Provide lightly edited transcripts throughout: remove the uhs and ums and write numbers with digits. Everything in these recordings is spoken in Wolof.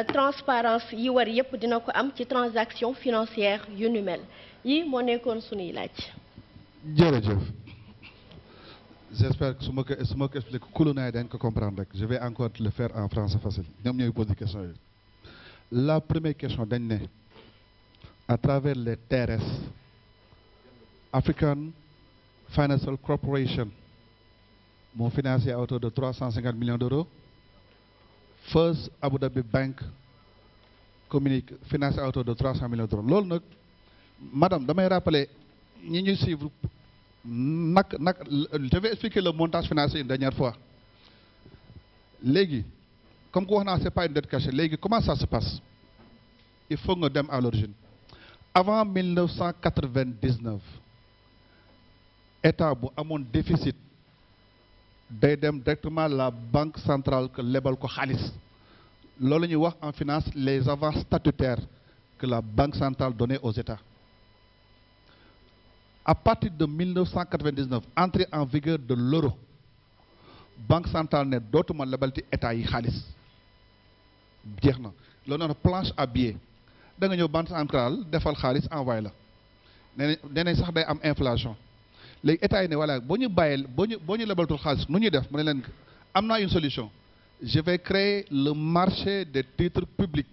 transparence yi war yépp dina ko am ci transaction financière yu nu mel yi moo nekkoon sunuy laaj. jërëjëf j'espère que su ma ko expliqué kuluna yi dañ ko comprendre rek je vais encore le faire en français facile ñoom ñooy poser question yi. La première question dañ ne à travers les TRS African Financial Corporation moo financé à hauteur de 350 millions d'euros. First Abu Dhabi Bank communique financé à hauteur de 300 millions d'euros loolu nag madame damay rappeler ñi ñuy suivre je vais expliquer le montage financier une dernière fois léegi comme que wax naa c'est pas une dette cachée léegi comment ça se passe il faut nga dem à l'origine avant 1999 état bu amoon déficit day dem directement la banque centrale que lebal ko xaalis loolu la ñuy wax en finance les avances statutaires que la banque centrale donnait aux États. À partir de 1999 entrée en vigueur de l'euro banque centrale ne dootuma lebal ci état yi xaalis jeex na loolu noonu planche à billets da nga ñëw banque centrale defal xaalis envoyé la nee nañ sax day am inflation. léegi état yi ne voilà boo ñu bàyyee boo ñu lebaltul xaalis nu ñuy def mu ne leen am naa une solution je vais créer le marché des titres publics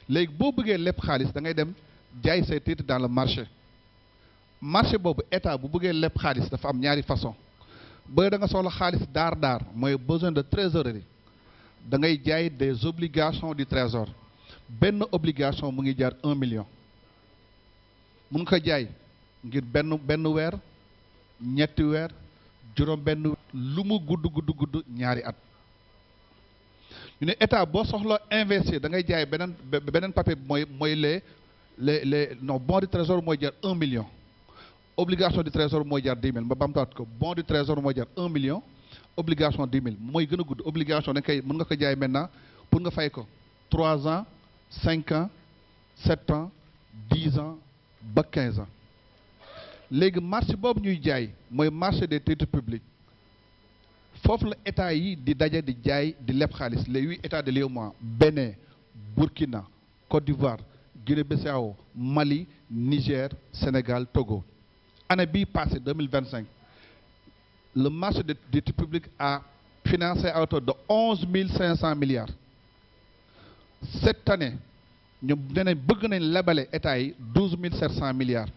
léegi boo bëggee leb xaalis da ngay dem jaay say titres dans le marché boobu état bu bëggee leb xaalis dafa am ñaari façon ba da nga soxla xaalis daar mooy besoin de trésorerie da ngay jaay des obligations du trésor benn obligation mu ngi jar 1 million mun nga ko jaay ngir benn weer ñetti weer juróom benn lu mu gudd ñaari at ñu ne état boo soxla investir da ngay jaay beneen papier mooy les non bon du trésor mooy jar 1 million obligation du trésor mooy jar 10 000 ma bamtaat ko bon du trésor mooy jar 1 million obligation 10 000 mooy gën a gudd obligation da kay mën nga ko jaay maintenant pour nga fay ko 3 ans 5 ans 7 ans 10 ans ba 15 ans léegi marché boobu ñuy jaay mooy marché des titres publics foofu la état yi di daje di jaay di leb xaalis les 8 états de l'UEMOA Bénin Burkina Côte d'Ivoire Guinée-Bissau Mali Niger Sénégal Togo année bii passé 2025 le marché des titres publics a financé à hauteur de 11 500 milliards cette année ñu nee nañ bëgg nañ lebale état yi 12 700 milliards.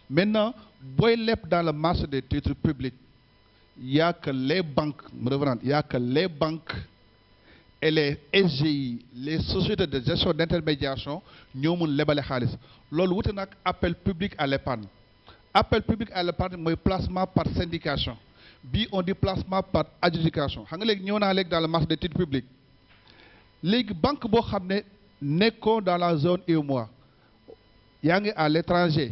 Maintenant, booy leb dans le marché des titres publics, il n'y a que les banques, il n'y a que les banques et les SGI, les sociétés de gestion d'intermédiation, ñoo mun lebale xaalis. loolu wute nag appel public à l'épargne. Appel public à l'épargne mooy placement par syndication. Bii on dit placement par adjudication. Xam nga léegi ñëw naa léegi dans le marché des titres publics. léegi banque boo xam ne nekkoo dans la zone UEMOA yaa ngi à l'étranger.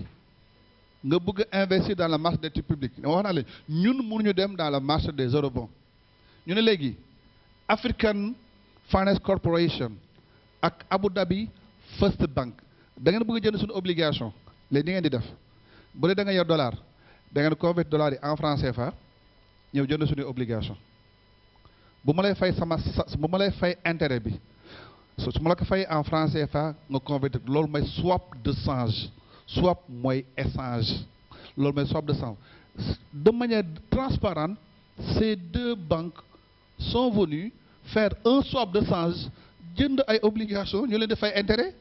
nga bëgg investir dans le marché des titres publics wax naa leen ñun mënuñu dem dans le marché des eurobonds ñu ne léegi African Finance Corporation ak Abu Dhabi First Bank da ngeen bëgg jënd suñu obligation léegi ni ngeen di def bu dee da nga yor dollar da ngeen convertir dollar yi en franc CFA ñëw jënd suñu obligation bu ma lay fay bu ma lay fay intérêt bi su ma la ko fay en franc CFA nga convertir loolu mooy swap de change. Swap mooy échange loolu mooy swap de change de manière transparente ces deux banques sont venues faire un swap de change jënd ay obligations ñu leen di fay intérêt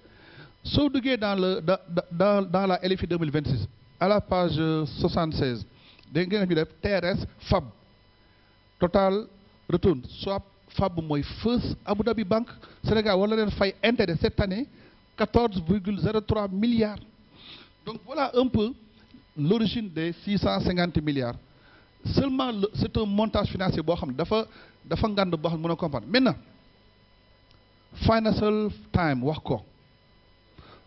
soo duggee dans la LFI 2026 à la page 76 da ngeen ñu def TRS FAB total return swap FAB mooy First Abu Dhabi Bank Sénégal wala leen fay intérêt cette année 14,03 milliards. Donc voilà un peu l'origine des 650 milliards. Seulement c'est un montage financier boo xam ne dafa ngand boo xam ne mën a comprendre. Maintenant Financial Times wax ko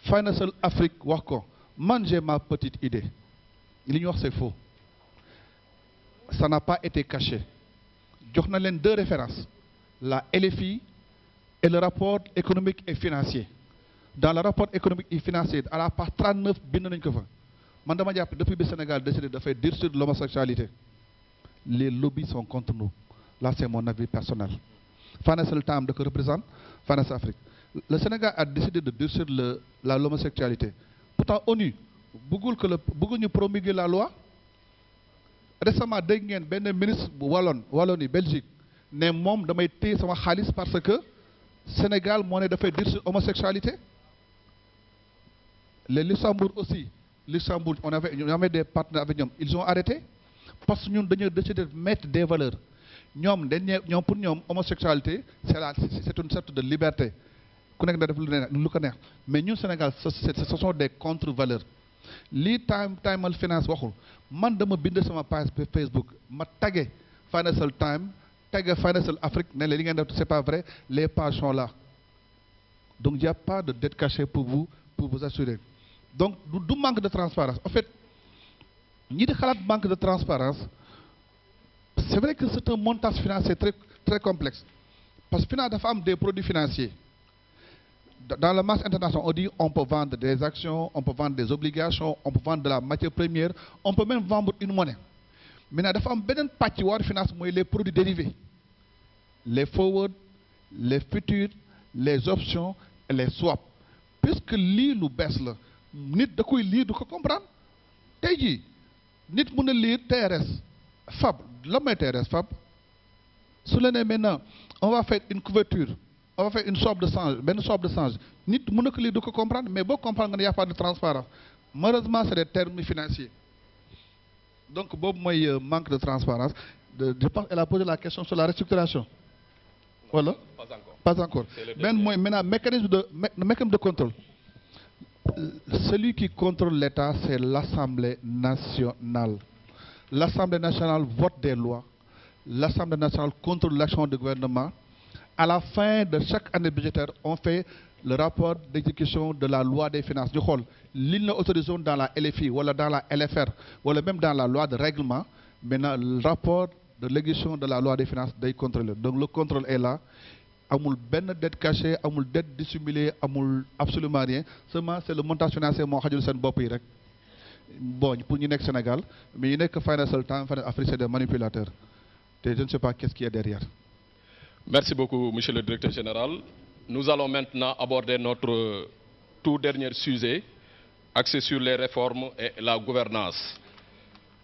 Financial Afrique wax ko man j'ai ma petite idée li ñu wax c'est faux. Ça n'a pas été caché. Jox na leen deux références la LFI et le rapport économique et financier. Dans le rapport économique et financier à la page 39 bind nañ ko fa man dama jàpp depuis bi Sénégal décidé dafay dire sur l'homosexualité les lobbies sont contre nous là c'est mon avis personnel Financial Times da ko représente, Finance Afrique. Le Sénégal a décidé de durcir l'homosexualité. Pourtant, ONU bëggul ñu promulguer la loi. Récemment dégg ngeen benn ministre bu Wallonie Belgique ne moom damay téye sama xaalis parce que Sénégal moo ne dafay durcir homosexualité. Les Luxembourg aussi, on avait des partenaires avec ñoom, ils ont arrêté parce que ñun dañoo décider de mettre des valeurs. ñoom pour ñoom homosexualité c'est une sorte de liberté ku nekk na def lu ko neex mais ñun Sénégal ce sont des contre-valeurs. lii Times Finance waxul man dama bind sama page Facebook ma tagué Financial Times tagué Financial Afrique ne leen li ngeen def c'est pas vrai, les pages sont là. Donc il n'y a pas de dette cachée pour vous assurer. Donc du manque de transparence. En fait ñi di xalaat manque de transparence, c'est vrai que c'est un montage financier très, très complexe. Parce que finalement, dafa am des produits financiers. Dans le marché international, on dit on peut vendre des actions, on peut vendre des obligations, on peut vendre de la matière première, on peut même vendre une monnaie. Maintenant, dafa am beneen pàcc war finance mooy les produits dérivés. Les forward, les futurs, les options et les swaps. Puisque lii lu bees la, nit da koy lire du ko comprendre. Tey jii nit mën a lire TRS, FAB, la mooy TRS FAB. Su la nee maintenant on va faire une couverture, on va faire une swap de change, benn swap de change. Nit mën na ko lire du ko comprendre, mais boo comprendre nga ne y a pas de transparence. Malheureusement, c'est des termes financiers. Donc boobu mooy manque de transparence. Je pense qu'elle a posé la question sur la restructuration. Voilà. Pas encore. Ben mooy maintenant mécanisme de contrôle. Celui qui contrôle l'État, c'est l'Assemblée nationale. L'Assemblée nationale vote des lois. L'Assemblée nationale contrôle l'action du gouvernement. À la fin de chaque année budgétaire, on fait le rapport d'exécution de la loi des finances. Ñu xool li ñu autorisé dans la LFI wala dans la LFR wala même dans la loi de règlement. Maintenant, le rapport de l'exécution de la loi des finances day contrôler. Donc le contrôle est là. Amul benn dette cachée, amul dette dissimulée, amul absolument rien. Seulement c'est le montage financier moo xajul seen bopp yi rek. Bon, pour ñu nekk Sénégal, mais ñu nekk Financial Times, Finance Afrique, c'est des manipulateurs. Et je ne sais pas qu'est-ce qu'il y a derrière. Merci beaucoup, Monsieur le Directeur Général. Nous allons maintenant aborder notre tout dernier sujet, axé sur les réformes et la gouvernance.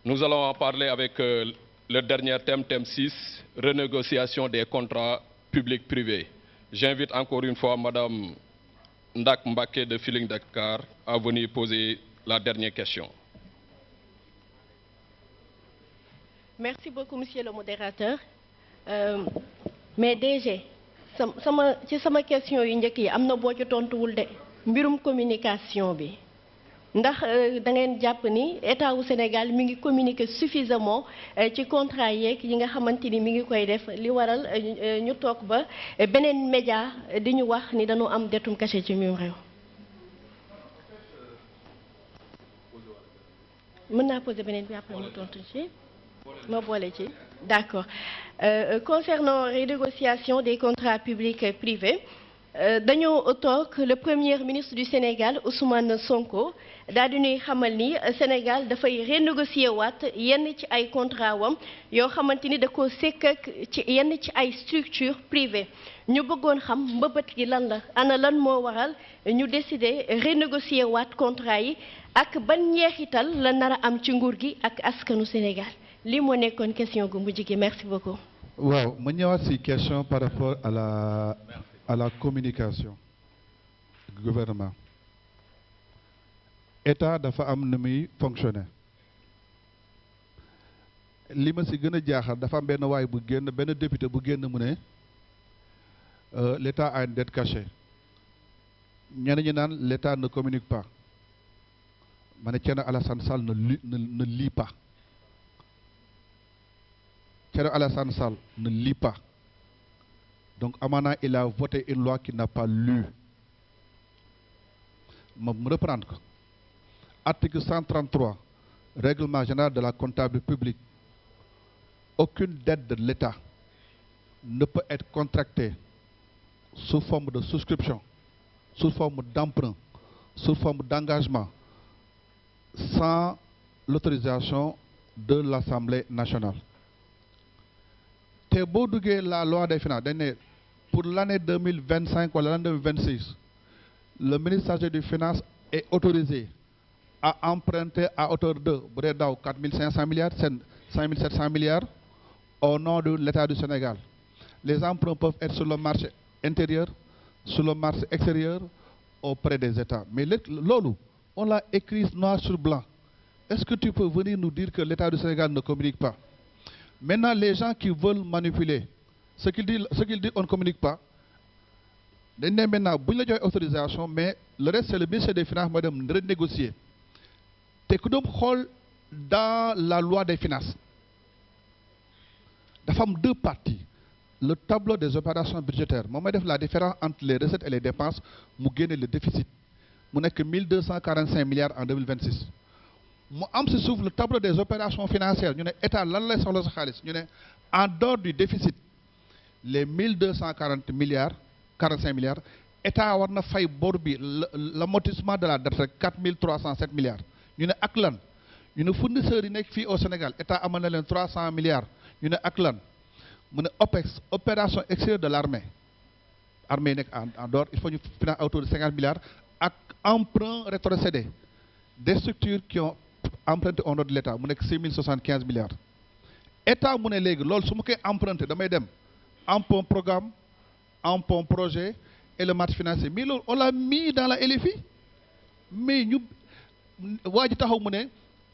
Nous allons en parler avec le dernier thème 6, renégociation des contrats publics-privés. J'invite encore une fois Madame Ndak Mbaké de Feeling Dakar à venir poser la dernière question. Merci beaucoup, monsieur le modérateur. Mais DG, ci sama question yu njëkk yi am na boo ci tontuwul de mbirum communication bi ndax da ngeen jàpp ni état wu Sénégal mi ngi communiquer suffisamment ci contrat yeeg yi nga xamante ni mi ngi koy def li waral ñu toog ba beneen média di ñu wax ni dañoo am dettum caché ci mim réew. mën naa poser beneen bi après mu tontu ci. ma boole ci d'accord. Concernant renégociation des contrats publics et privés, dañoo toog le premier ministre du Sénégal Ousmane Sonko daal di ñuy xamal ni Sénégal dafay renégocier waat yenn ci ay contrat wam yoo xamante ni da koo sekk ak ci yenn ci ay structures privées ñu bëggoon xam mbëbët gi lan la ana lan moo waral ñu décider renégocier waat contrat yi ak ban njeexital la nar a am ci nguur gi ak askanu Sénégal lii moo nekkoon question gu mujj gi merci beaucoup. waaw ma ñëwaat si question par rapport à la communication du gouvernement. État dafa am nu muy fonctionner li ma si gën a jaaxal dafa am benn waay bu génn benn député bu génn mu ne l'État a une dette cachée ñenn ñi naan l'État ne communique pas ma ne Thierno Alassane Sall ne lit pas. Thierno Alassane Sall ne lit pas. Donc Amana il a voté une loi qu'il n'a pas lue. Ma me reprendre ko. Article 133 Règlement général de la comptabilité publique. Aucune dette de l'État ne peut être contractée sous forme de souscription, sous forme d'emprunt, sous forme d'engagement sans l'autorisation de l'Assemblée nationale. Te boo duggee la loi des finances dañ ne pour l'année 2025 ou l'année 2026, le ministre chargé des Finances est autorisé à emprunter à hauteur de 4 500 milliards, 5 700 milliards au nom de l'État du Sénégal. Les emprunts peuvent être sur le marché intérieur, sur le marché extérieur, auprès des États. Mais Lolo, on l'a écrit noir sur blanc. Est-ce que tu peux venir nous dire que l'État du Sénégal ne communique pas? Maintenant, les gens qui veulent manipuler, ce qu'ils disent, on ne communique pas. Maintenant, vous avez une autorisation, mais le reste, c'est le ministère des Finances de renégocier. Dans la loi des finances, il y a deux parties. Le tableau des opérations budgétaires, la différence entre les recettes et les dépenses, nous gagnons le déficit. Nous n'avons que 1245 milliards en 2026. Nous avons le tableau des opérations financières. Nous avons en dehors du déficit, les 1240 milliards, 45 milliards, l'État a fait l'amortissement de la dette 4307 milliards. Nous avons une fournisseur au Sénégal, l'État a 300 milliards. Nous avons OPEX, opération extérieure de l'armée. L'armée en dehors, il faut financer autour de 50 milliards. Avec emprunt rétrocédé des structures qui ont emprunté au nom de l'État, nous avons 6075 milliards. L'État a emprunté, en pont programme, en pont projet et le marché financier. Mais on l'a mis dans la LFI. Mais nous,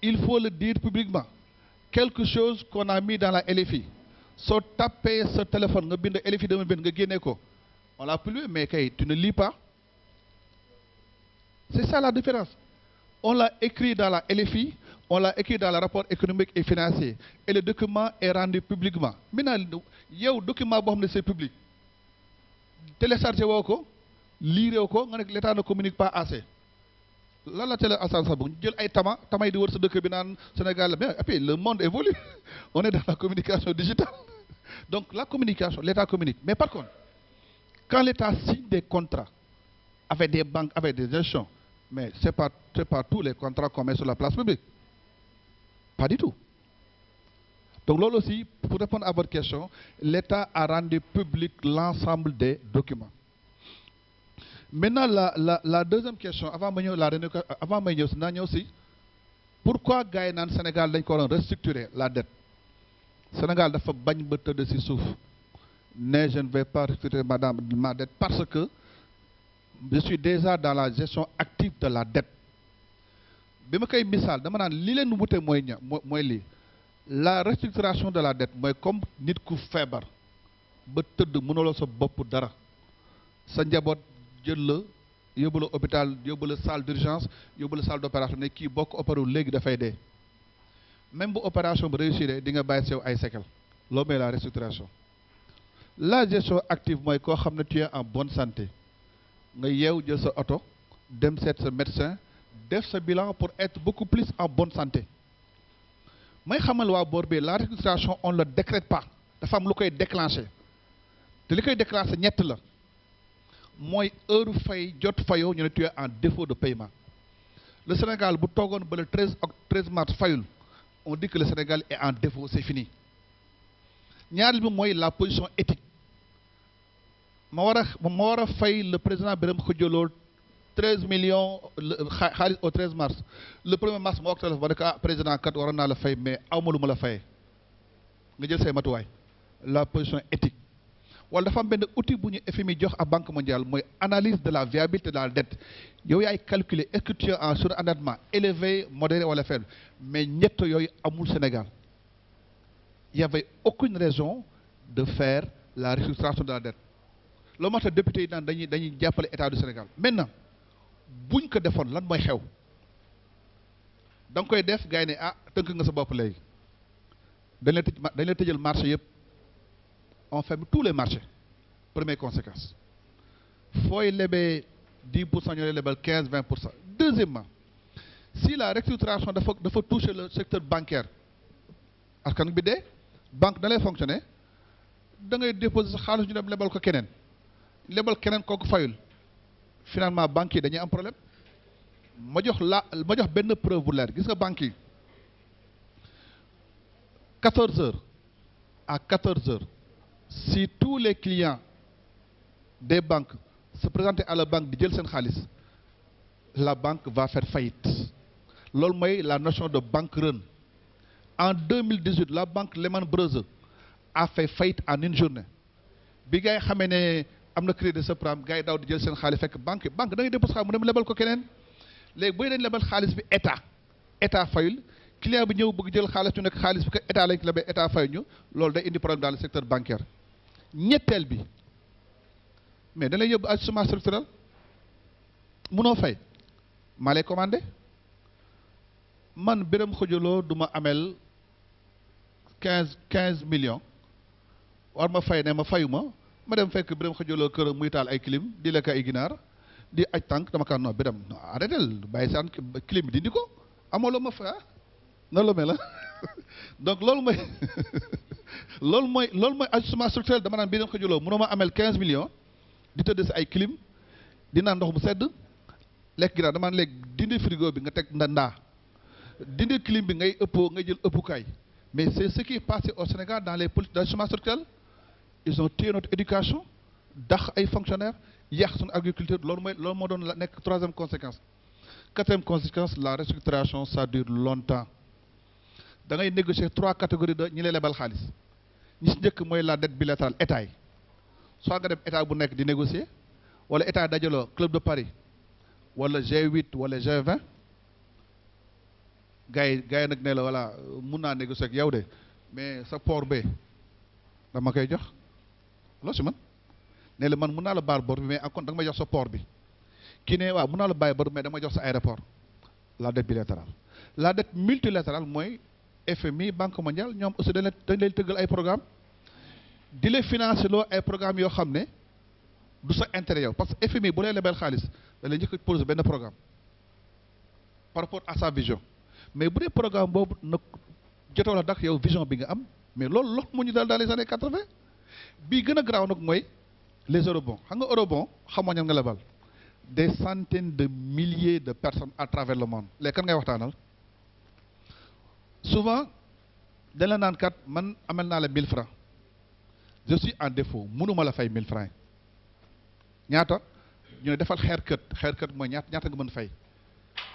il faut le dire publiquement. Quelque chose qu'on a mis dans la LFI. Si tu tapes ce téléphone, LFI 2020, on l'a plus, mais tu ne lis pas. C'est ça la différence. On l'a écrit dans la LFI, on l'a écrit dans le rapport économique et financier. Et le document est rendu publiquement. Maintenant, il y a un document c'est public. Téléchargez woko, lire woko, l'État ne communique pas assez. Là, la télé Sénégal, le monde évolue. On est dans la communication digitale. Donc la communication, l'État communique. Mais par contre, quand l'État signe des contrats avec des banques, avec des gestions, mais ce n'est pas tous les contrats qu'on met sur la place publique. Pas du tout. Donc là aussi, pour répondre à votre question, l'État a rendu public l'ensemble des documents. Maintenant, la deuxième question, avant de aussi, pourquoi le Sénégal a restructuré la dette? Le Sénégal a fait bagn de ses souffles. Mais je ne vais pas restructurer ma dette parce que je suis déjà dans la gestion active de la dette. La restructuration de la dette, comme nit ku feebar ba teud mënolo sa bop dara sa njabot jël la yóbbu la hôpital yóbbu la salle d'urgence yóbbu la salle d'opération ne kii bokk opéru léegi dafay dee même bu opération bi réussir di nga bàyyi sew ay séquelles loolu mooy la restructuration. La gestion active mooy koo xam ne tu es en bonne santé nga yeew jël sa oto dem seet sa médecin def sa bilan pour être beaucoup plus en bonne santé. Mais la restructuration, on ne le décrète pas. La femme est déclenchée. De ce déclenché, c'est la. Moi, heure fay, jot fayo, nous sommes en défaut de paiement. Le Sénégal, le 13 mars, on dit que le Sénégal est en défaut, c'est fini. Moi, la position éthique. Je fay le président Birame Khoudiolo 13 millions au 13 mars. Le 1er mars, je suis le président Kat Warana le fait, mais je ne le fait pas. La position éthique. Il y a un outil qui est FMI à la Banque mondiale, c'est l'analyse de la viabilité de la dette. Il y a calculé, est-ce que tu as un surendettement élevé, modéré ou faible? Mais il y a au Sénégal. Il n'y avait aucune raison de faire la restructuration de la dette. Le matin, député dans l'État du Sénégal. Maintenant, buñ ko defoon lan mooy xew da nga koy def gars yi ne ah tënk nga sa bopp léegi dañ la tëjal marché yëpp on ferme tous les marchés première conséquence fooy lebee 10% ñoo lebal 15-20%. Deuxièmement, si la restructuration dafa toucher le secteur bancaire askan bi dee banque da lay fonctionner da ngay déposer sa xaalis ñu dem lebal ko keneen kooku fayul. Finalement, banque yi a un problème. Je vais vous donner une preuve pour l'air. Vous voyez, banque 14 heures à 14 heures, si tous les clients des banques se présenter à la banque di jël seen xaalis la banque va faire faillite loolu mooy la notion de banque run. En 2018 la banque Lehman Brothers a fait faillite en une journée bi gars yi xamee ne am na crédit subprime gars yi daw di jël seen xaalis fekk banque da ngay déposé xaalis mu dem lebal ko keneen léegi booy leen lebal xaalis bi état fayul client bi ñëw bëgg jël xaalis ñu nekk xaalis bi que état lañ ko lebal état fay ñu loolu day indi problème dans le secteur bancaire. ñetteel bi mais da lay yóbbu ajustement structurel munoo fay maa lay commandé man Birame Khoudia Lo du ma amel 15 millions war ma fay ne ma fayuma ma dem fekk Birame Khoudia Lo kër muy taal ay clim di lekk ay ginaar di aj tànk dama kaa non Birame non arrêté bàyyi saan clim bi dindi ko amoo loo ma fay noonu la mel la donc loolu mooy ajustement structurel dama naan Birame Khoudia Lo mënoo ma amel 15 millions di tëdd si ay clim di naan ndox mu sedd lekk ginaar dama naan léegi dindi frigo bi nga teg ndaa dindi clim bi ngay jël ëppukaay mais c'est ce qui est passé au Sénégal dans les politiques d'ajustement structurel. Ils ont tué notre éducation dax ay fonctionnaires yàq suñu agriculture loolu moo doon la nekk troisième conséquence. Quatrième conséquence, la restructuration ça dure longtemps da ngay négocier 3 catégories de ñi lay lebal xaalis ñi si njëkk mooy la dette bilatérale état yi soit nga dem état bu nekk di négocier wala état dajaloo Club de Paris wala G8 wala G20 gars yi nag ne la voilà mun naa négocier ak yow de mais sa port bee dama koy jox loo si man ne la man mun naa la baal bor bi mais en compte da nga may jox sa port bi kii ne waaw mun naa la bàyyi bor mais dama jox sa aéroport la dette bilatérale. La dette multilatérale mooy FMI Banque mondiale ñoom aussi dañ leen tëggal ay programme di la financer loo ay programme yoo xam ne du sa intérêt yow parce que FMI bu lay lebal xaalis da lay njëkk a poser benn programme par rapport à sa vision mais bu dee programme boobu nag jotoo la dak yow vision bi nga am mais loolu moo ñu dal dans les années 80 bii gën a garaaw nag mooy les eurobonds xam nga eurobond xamoo ñan nga lebal des centaines de milliers de personnes à travers le monde léegi kan ngay waxtaanal souvent dañ la naan kat man amel naa la 1000 francs je suis en défaut mënuma la fay 1000 francs ñaata ñu ne defal haircut mooy ñaata nga mën fay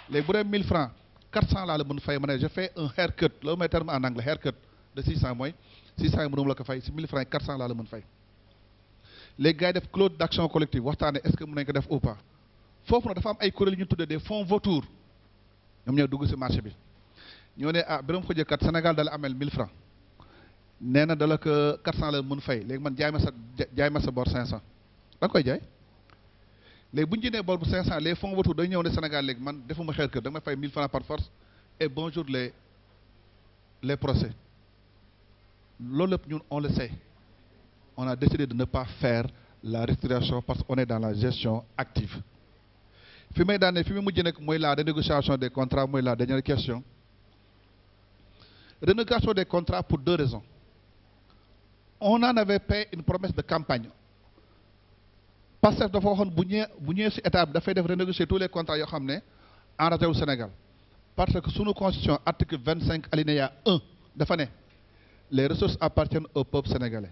léegi bu dee 1000 francs 400 laa la mën fay ma ne je fais un haircut loolu mooy terme en anglais haircut de 600 mooy 600 yi mënuma la ko fay si 1000 francs 400 laa la mën fay léegi gars yi def clause d'action collective waxtaane est-ce que mën nañ ko def ou pas foofu nag dafa am ay kuréel yu ñu tuddee des fonds vautours ñoom ñoo dugg si marché bi ñoo ne Birame Khoudia kat Sénégal dala amel 1000 francs nee na dala ko 400 la mën fay léegi man jaay ma sa bor 500 da nga koy jaay léegi bu ñu jëndee bor bu 500 les fonds vautours day ñëw ne Sénégal léegi man defuma xeer kër da nga may fay 1000 francs par force et bonjour les procès loolu lépp ñun on le sait on a décidé de ne pas faire la restructuration parce qu'on est dans la gestion active fi may daane fi mu mujj nag mooy la renégociation des contrats mooy la dernière question renégociation des contrats pour 2 raisons on en avait fait une promesse de campagne parce que dafa waxoon bu ñëwee si état bi dafay def renégocier tous les contrats yoo xam ne enragé wu Sénégal parce que sunu constitution article 25 alinéa 1 dafa ne les ressources appartiennent au peuple sénégalais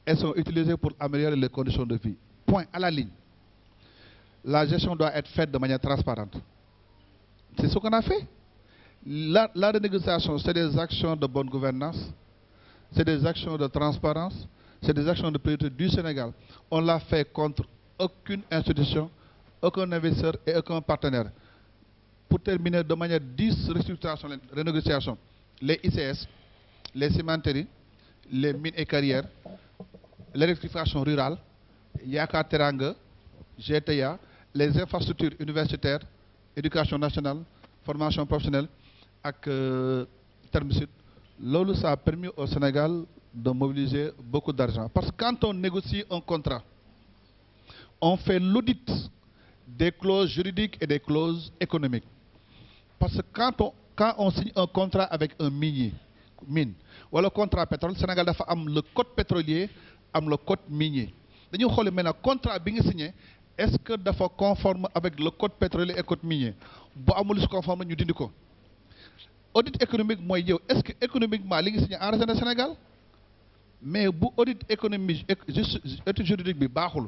elles sont utilisées pour améliorer les conditions de vie point à la ligne la gestion doit être faite de manière transparente c'est ce qu'on a fait la renégociation c'est des actions de bonne gouvernance c'est des actions de transparence c'est des actions de priorité du Sénégal on l'a fait contre aucune institution aucun investisseur et aucun partenaire pour terminer de manière 10 restructurations renégociations les ICS les cimenteries les mines et carrières l'électrification rurale Yaakaar Teranga GTA les infrastructures universitaires éducation nationale formation professionnelle ak terme sud loolu ça a permis au Sénégal de mobiliser beaucoup d'argent parce que quand on négocie un contrat on fait l'audit des clauses juridiques et des clauses économiques parce que quand on signe un contrat avec un mine wala contrat pétrole Sénégal dafa am le code pétrolier am le code minier dañuy xooli maintenant contrat bi nga signé est-ce que dafa conforme avec le code pétrolier et code minier bu amul si conforme ñu dindi ko audit économique mooy yow est-ce que économiquement li nga signé enregistré na Sénégal mais bu audit économique étude juridique bi baaxul